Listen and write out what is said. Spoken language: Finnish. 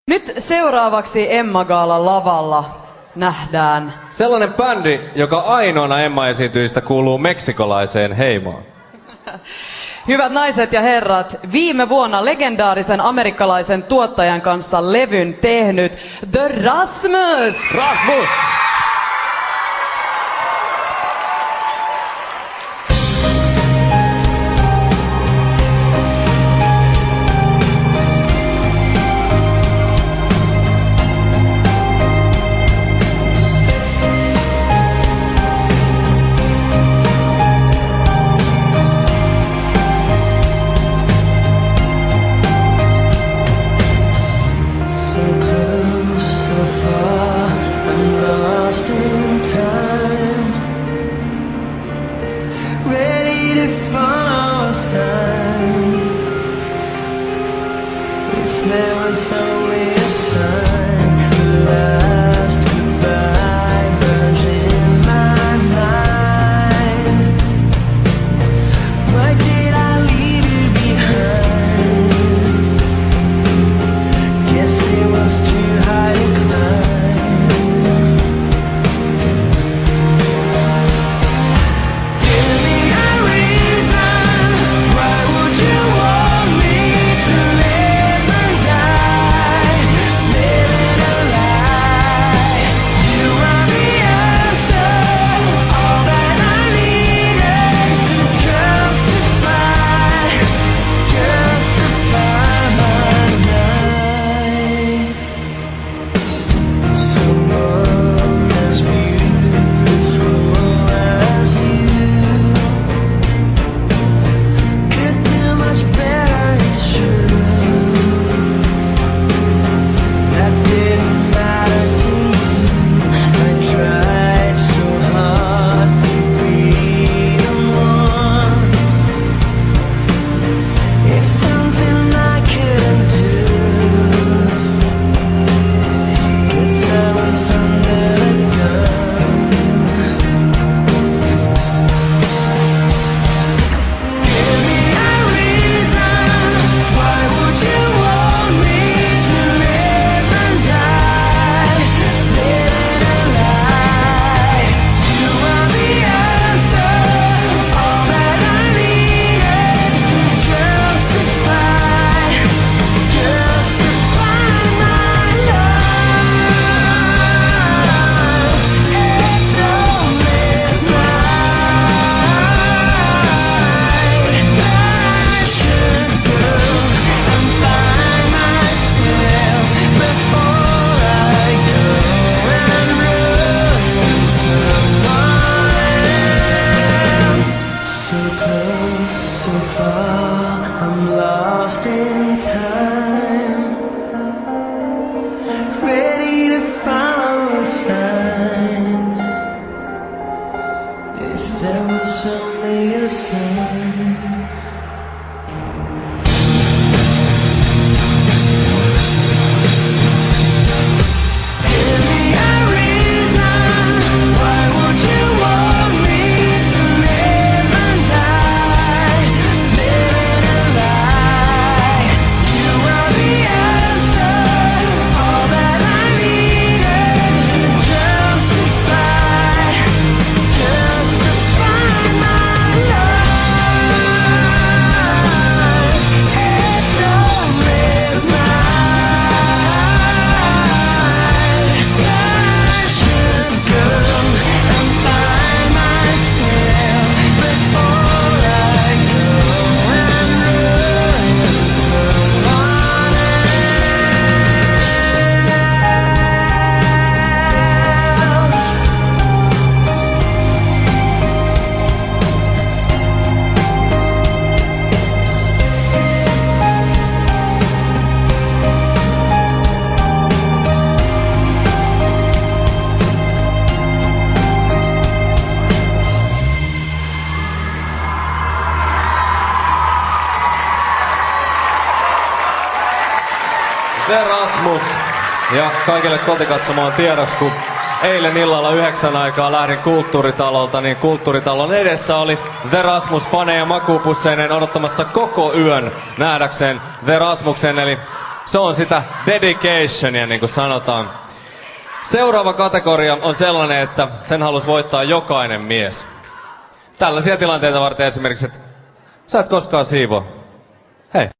Nyt seuraavaksi Emma-gaalan lavalla nähdään sellainen bändi, joka ainoana Emma-esiintyjistä kuuluu meksikolaiseen heimoon. Hyvät naiset ja herrat, viime vuonna legendaarisen amerikkalaisen tuottajan kanssa levyn tehnyt The Rasmus! Rasmus! There was only a sign, the last goodbye burns in my mind. Why did I leave you behind? Guess it was too high to climb. Give me a reason, why would you want me to live and die, living a lie? You are the answer, all that I needed to justify my life. Someone as beautiful as you could do much better, it's true. That didn't matter to you. I tried so hard to be the one. It's something I couldn't do. Guess I was under the gun. Give me a reason, why would you want me to live and die, living a lie? You are the answer, all that I needed to justify my life. It's only I should go and find myself before I go and ruin someone else. So close, so far, I'm lost in time, ready to follow a sign. If there was only a sign. Give me a reason, why would you want me to live and die, living a lie? You are the answer, all that I needed to justify my life. It's only I should go and find myself before I go and ruin someone else. The Rasmus. Ja kaikille kotikatsomaan tiedoksi, kun eilen illalla 9 aikaa lähdin Kulttuuritalolta, niin Kulttuuritalon edessä oli The Rasmus-faneja makuupusseineen odottamassa koko yön nähdäkseen The Rasmuksen. Eli Se on sitä dedicationia, niin kuin sanotaan. Seuraava kategoria on sellainen, että sen halus voittaa jokainen mies. Tällaisia tilanteita varten esimerkiksi, että sä et koskaan siivoa. Hei.